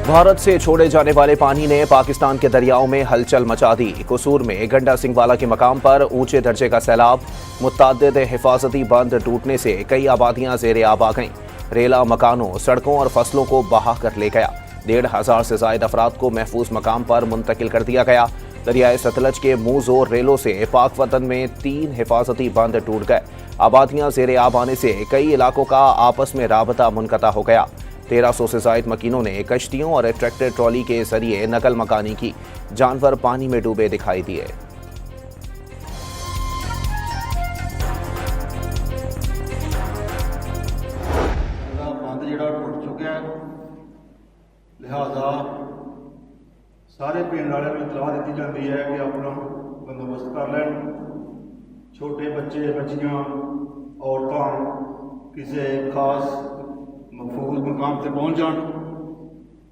भारत से छोड़े जाने वाले पानी ने पाकिस्तान के दरियाओं में हलचल मचा दी। कसूर में गंडा सिंहवाला के मकाम पर ऊंचे दर्जे का सैलाब, मुतअद्दिद हिफाजती बंद टूटने से कई आबादियां ज़ेरे आब आ गईं। रेला मकानों, सड़कों और फसलों को बहा कर ले गया। 1,500 से ज़ायद अफराद को महफूज मकाम पर मुंतकिल कर दिया गया। दरियाए सतलज के मुंह रेलों से पाक वतन में 3 हिफाजती बंद टूट गए। आबादियां ज़ेरे आब आने से कई इलाकों का आपस में राबता मुनक़ता हो गया। 1300 से ज़ायद मकीनों ने कश्तियों और ट्रैक्टर ट्रॉली के जरिए नकल मकानी की। जानवर पानी में डूबे दिखाई दिए। बंद जिहड़ा टुट चुका है, लिहाजा सारे पिंड वाले को इतलाह दी जाती है कि अपना बंदोबस्त कर लैन। छोटे बच्चे बच्चियां औरतां किसी खास महफूज मकाम तक पहुँच जान।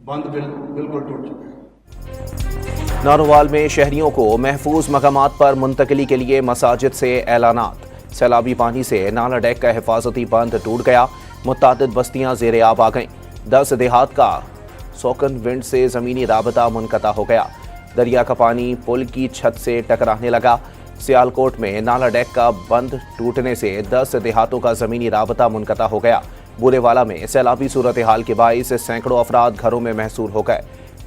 बंद बिल्कुल टूट चुका है। नारोवाल में शहरियों को महफूज मकामात पर मुंतकली के लिए मसाजिद से ऐलानात। सैलाबी पानी से नाला डेक का हिफाजती बंद टूट गया। मुतअद्दिद बस्तियां ज़ेरे आब आ गईं। 10 देहात का सोकन विंड से ज़मीनी राबता मुनक़ता हो गया। दरिया का पानी पुल की छत से टकराने लगा। सियालकोट में नाला डेक का बंद टूटने से 10 देहातों का ज़मीनी राबता मुनक़ता हो गया। बूरेवाला में सैलाबी सूरत हाल के बाइस सैकड़ों अफराद घरों में महसूर हो गए।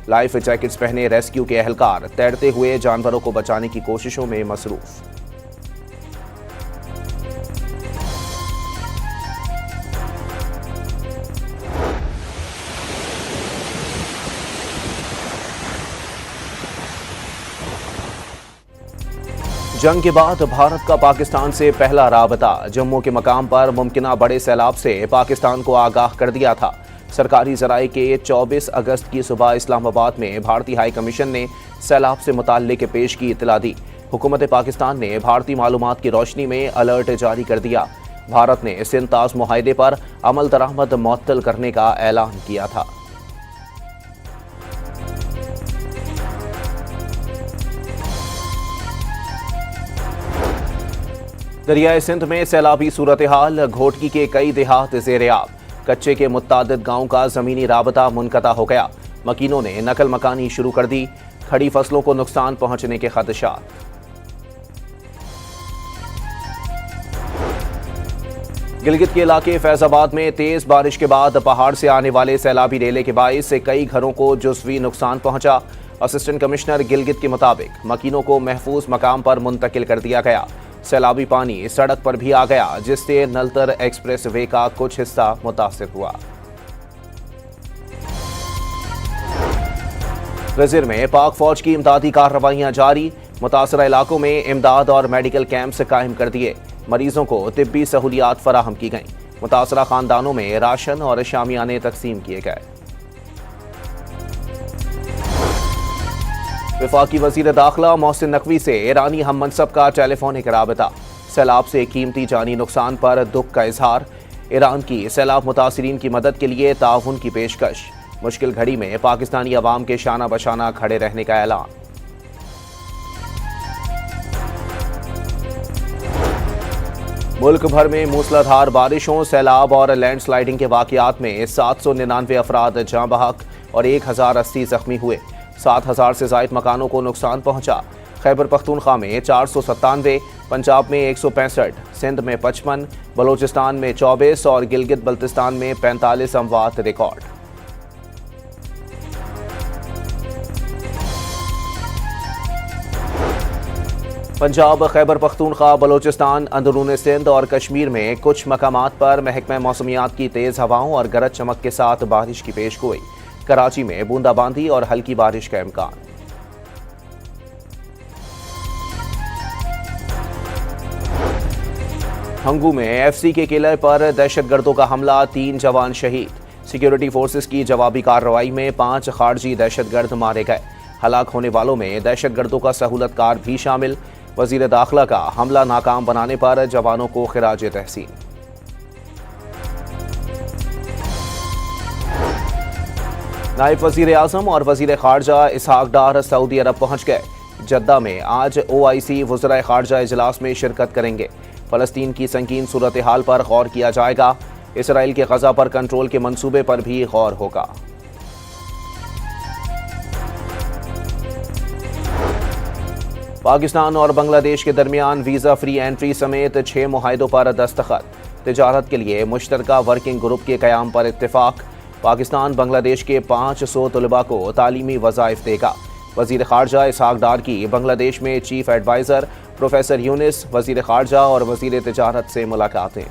लाइफ जैकेट्स पहने रेस्क्यू के एहलकार तैरते हुए जानवरों को बचाने की कोशिशों में मसरूफ। जंग के बाद भारत का पाकिस्तान से पहला राबता। जम्मू के मकाम पर मुमकिना बड़े सैलाब से पाकिस्तान को आगाह कर दिया था। सरकारी ज़राए के 24 अगस्त की सुबह इस्लामाबाद में भारतीय हाई कमीशन ने सैलाब से मुताल्लिक़ पेश की इत्तला दी। हुकूमत पाकिस्तान ने भारतीय मालूमात की रोशनी में अलर्ट जारी कर दिया। भारत ने सिंध ताज़ मुआहदे पर अमल दरामद मुअत्तल करने का ऐलान किया था। दरियाए सिंध में सैलाबी सूरत हाल, घोटकी के कई देहात ज़ेरे आब। कच्चे के मुतअद्दिद गांव का ज़मीनी राबता मुनक़ता हो गया। मकीनों ने नकल मकानी शुरू कर दी। खड़ी फसलों को नुकसान पहुंचने के खदशात। गिलगित के इलाके फैजाबाद में तेज बारिश के बाद पहाड़ से आने वाले सैलाबी रेले के बाइस से कई घरों को जुज़वी नुकसान पहुंचा। असिस्टेंट कमिश्नर गिलगित के मुताबिक मकीनों को महफूज मकाम पर मुंतकिल कर दिया गया। सैलाबी पानी सड़क पर भी आ गया, जिससे नलतर एक्सप्रेस वे का कुछ हिस्सा मुतासिर हुआ। वज़ीर में पाक फौज की इमदादी कार्रवाइयां जारी। मुतासरा इलाकों में इमदाद और मेडिकल कैंप्स कायम कर दिए। मरीजों को तिब्बी सहूलियात फराहम की गईं। मुतासरा खानदानों में राशन और शामियाने तकसीम किए गए। वफाकी वज़ीर दाखिला मोहसिन नकवी से ईरानी हम मनसब का टेलीफोनिक राबता। सैलाब से कीमती जानी नुकसान पर दुख का इजहार। ईरान की सैलाब मुतासरीन की मदद के लिए ताउन की पेशकश। मुश्किल घड़ी में पाकिस्तानी अवाम के शाना बशाना खड़े रहने का ऐलान। मुल्क भर में मूसलाधार बारिशों, सैलाब और लैंडस्लाइडिंग के वाक़यात में 799 अफराद जाँ बहक और 1080 जख्मी हुए। 7000 से ज़ायद मकानों को नुकसान पहुंचा। खैबर पख्तूनख्वा में 497, पंजाब में 165, सिंध में 55, बलोचिस्तान में 24 और गिलगित बल्तिस्तान में 45 अमवात रिकॉर्ड। पंजाब, खैबर पख्तूनख्वा, बलोचिस्तान, अंदरून सिंध और कश्मीर में कुछ मकामात पर महकमा मौसमियात की तेज़ हवाओं और गरज चमक के साथ बारिश की पेशगोई। कराची में बूंदाबांदी और हल्की बारिश का इम्कान। हंगू में एफसी के किले पर दहशतगर्दों का हमला, 3 जवान शहीद। सिक्योरिटी फोर्सेस की जवाबी कार्रवाई में 5 खारजी दहशतगर्द मारे गए। हलाक होने वालों में दहशतगर्दों का सहूलतकार भी शामिल। वजीर दाखिला का हमला नाकाम बनाने पर जवानों को खिराज तहसीन। नायब वज़ीर आज़म और वज़ीर ख़ारजा इसहाक डार सऊदी अरब पहुँच गए। जद्दा में आज OIC वज़राए ख़ारजा इजलास में शिरकत करेंगे। फ़लस्तीन की संगीन सूरत हाल पर गौर किया जाएगा। इसराइल के गज़ा पर कंट्रोल के मंसूबे पर भी गौर होगा। पाकिस्तान और बांग्लादेश के दरमियान वीज़ा फ्री एंट्री समेत 6 मुआहदों पर दस्तखत। तिजारत के लिए मुश्तरका वर्किंग ग्रुप के क़याम पर इत्तेफाक। पाकिस्तान बांग्लादेश के 500 तलबा को तालीमी वज़ाइफ देगा। वज़ीर ख़ारजा इसहाक डार की बांग्लादेश में चीफ एडवाइज़र प्रोफेसर यूनिस, वज़ीर ख़ारजा और वज़ीर तिजारत से मुलाकातें।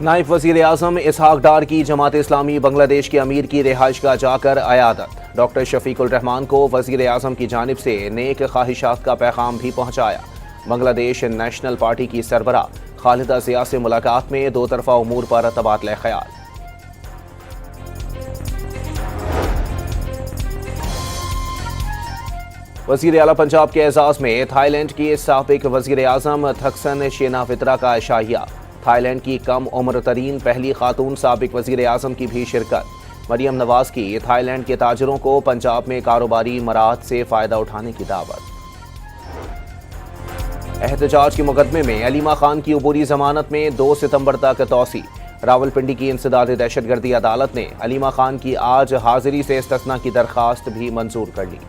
नायब वज़ीर आज़म इसहाक डार की जमात इस्लामी बांग्लादेश के अमीर की रिहाइश का जाकर अयादत। डॉक्टर शफीकुल रहमान को वज़ीर आज़म की जानिब से नेक ख्वाहिशात का पैगाम भी पहुँचाया। बांग्लादेश नेशनल पार्टी की सरबरा खालिदा ज़िया से मुलाकात में दो तरफ़ा उमूर पर तबादला ख्याल। वज़ीर आला पंजाब के एजाज़ में थाईलैंड की साबिक वज़ीर आज़म थक्सन शेनावित्रा का शाहिया। थाईलैंड की कम उम्र तरीन पहली खातून साबिक वज़ीर आज़म की भी शिरकत। मरियम नवाज की थाईलैंड के ताजरों को पंजाब में कारोबारी मराहत से फ़ायदा उठाने की दावत। एहतजाज के मुकदमे में अलीमा खान की अबूरी जमानत में 2 सितंबर तक तौसी। रावलपिंडी की इंसदाद दहशतगर्दी अदालत ने अलीमा खान की आज हाजिरी से इस्तिस्ना की दरख्वास्त भी मंजूर कर ली।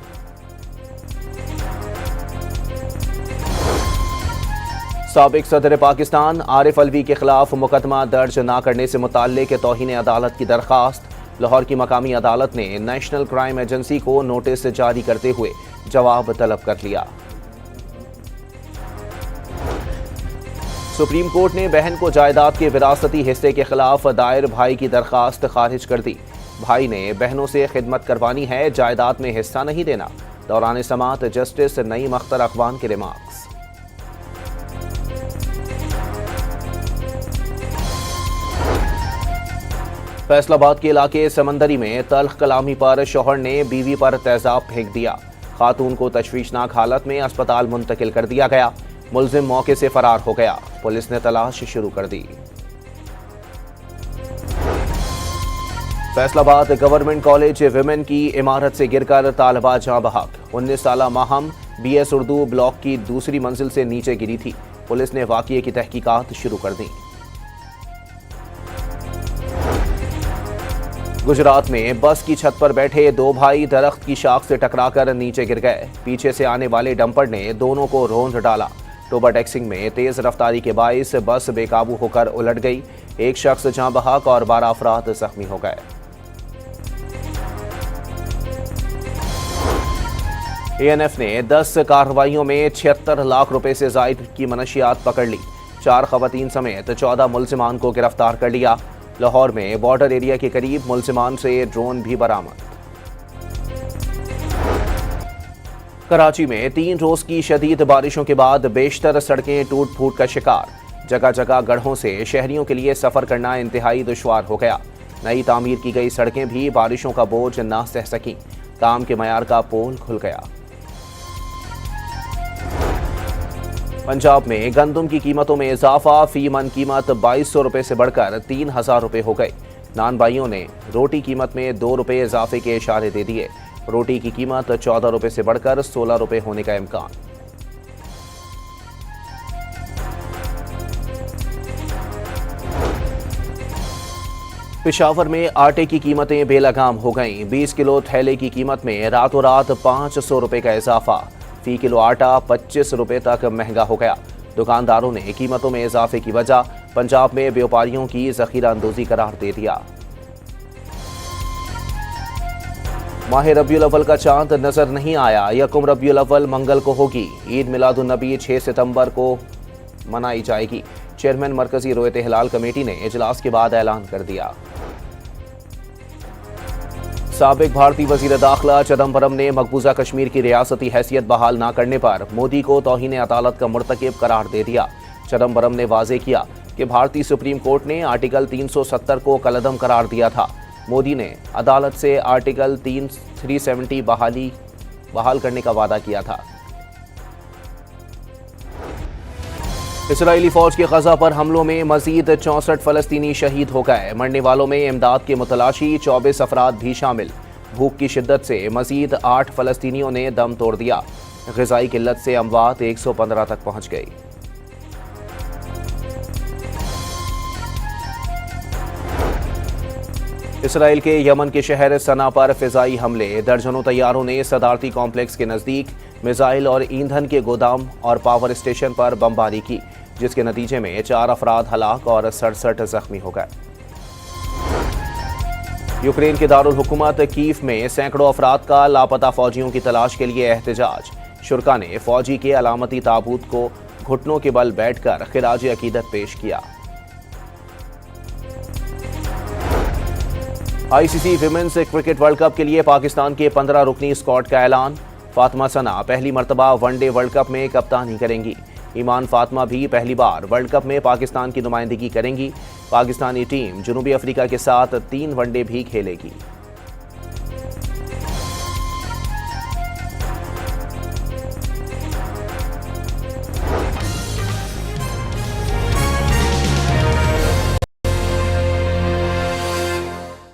साबिक सदर पाकिस्तान आरिफ अलवी के खिलाफ मुकदमा दर्ज न करने से मुताल्लिक तौहीन अदालत की दरख्वास्त। लाहौर की मकामी अदालत ने नेशनल क्राइम एजेंसी को नोटिस जारी करते हुए जवाब तलब कर लिया। सुप्रीम कोर्ट ने बहन को जायदाद के विरासती हिस्से के खिलाफ दायर भाई की दरख्वास्त खारिज कर दी। भाई ने बहनों से खिदमत करवानी है, जायदाद में हिस्सा नहीं देना। दौरान समात जस्टिस नईम अख्तर अखवान के रिमार्क्स। फैसलाबाद के इलाके समंदरी में तल्ख कलामी पर शौहर ने बीवी पर तेजाब फेंक दिया। खातून को तशवीशनाक हालत में अस्पताल मुंतकिल कर दिया गया। मुलजिम मौके से फरार हो गया। पुलिस ने तलाश शुरू कर दी। फैसलाबाद गवर्नमेंट कॉलेज विमेन की इमारत से गिरकर तालिबा जाँ बहक। 19 साला माहम BS उर्दू ब्लॉक की दूसरी मंजिल से नीचे गिरी थी। पुलिस ने वाक़ये की तहकीकात शुरू कर दी। गुजरात में बस की छत पर बैठे 2 भाई दरख्त की शाख से टकराकर नीचे गिर गए। पीछे से आने वाले डंपर ने दोनों को रौंद डाला। टोबा टैक्सिंग में तेज रफ्तारी के बाइस बस बेकाबू होकर उलट गई। एक शख्स जाँ बहक और 12 अफराद जख्मी हो गए। ANF ने 10 कार्रवाइयों में 76 लाख रुपए से जायद की मनशियात पकड़ ली। 4 खवातीन समेत 14 मुल्जिमान को गिरफ्तार कर लिया। लाहौर में बॉर्डर एरिया के करीब मुल्जिमान से ड्रोन भी बरामद। कराची में 3 रोज की शदीद बारिशों के बाद बेशतर सड़कें टूट फूट का शिकार। जगह जगह गढ़ों से शहरियों के लिए सफर करना इंतहाई दुश्वार हो गया। नई तामीर की गई सड़कें भी बारिशों का बोझ न सह सकीं। काम के मयार का पोल खुल गया। पंजाब में गंदम की कीमतों में इजाफा। फी मन कीमत 2200 रुपए से बढ़कर 3000 रुपए हो गई। नान भाइयों ने रोटी कीमत में 2 रुपए इजाफे के इशारे दे दिए। रोटी की कीमत 14 रुपए से बढ़कर 16 रुपए होने का इम्कान। पेशावर में आटे की कीमतें बेलगाम हो गईं। 20 किलो थैले की कीमत में रातों रात 500 रुपए का इजाफा। फी किलो आटा 25 रुपए तक महंगा हो गया। दुकानदारों ने कीमतों में इजाफे की वजह पंजाब में व्यापारियों की जखीरा अंदोजी करार दे दिया। माह रबीउल अव्वल का चांद नजर नहीं आया। यकम रबीउल अव्वल मंगल को होगी। ईद मिलादुन नबी 6 सितंबर को मनाई जाएगी। चेयरमैन मरकजी रोयत हिलाल कमेटी ने इजलास के बाद ऐलान कर दिया। साबिक भारतीय वजीर दाखिला चिदम्बरम ने मकबूजा कश्मीर की रियासती हैसियत बहाल न करने पर मोदी को तौहीन अदालत का मुर्तकिब करार दे दिया। चिदम्बरम ने वाजे किया कि भारतीय सुप्रीम कोर्ट ने आर्टिकल 370 को कलअदम करार दिया था। मोदी ने अदालत से आर्टिकल 370 बहाल करने का वादा किया था। इसराइली फौज के गजा पर हमलों में मजीद 64 फलस्तीनी शहीद हो गए। मरने वालों में इमदाद के मुतलाशी 24 अफराद भी शामिल। भूख की शिद्दत से मजीद 8 फलस्तीनियों ने दम तोड़ दिया। ग़िज़ाई किल्लत से अमवात 115 तक पहुंच गई। इसराइल के यमन के शहर सना पर फिजाई हमले। दर्जनों तैयारों ने सदारती कॉम्प्लेक्स के नजदीक मिसाइल और ईंधन के गोदाम और पावर स्टेशन पर बमबारी की, जिसके नतीजे में 4 अफराद हलाक और 67 जख्मी हो गए। यूक्रेन के दारुल हुकूमत कीव में सैकड़ों अफराद का लापता फौजियों की तलाश के लिए एहतजाज। शुरका ने फौजी के अलामती ताबूत को घुटनों के बल बैठकर खिराज अकीदत पेश किया। ICC women's cricket world cup के लिए पाकिस्तान के 15 रुकनी स्क्वाड का ऐलान। फातिमा सना पहली मर्तबा वनडे वर्ल्ड कप में कप्तानी करेंगी। ईमान फातिमा भी पहली बार वर्ल्ड कप में पाकिस्तान की नुमाइंदगी करेंगी। पाकिस्तानी टीम जनूबी अफ्रीका के साथ 3 वनडे भी खेलेगी।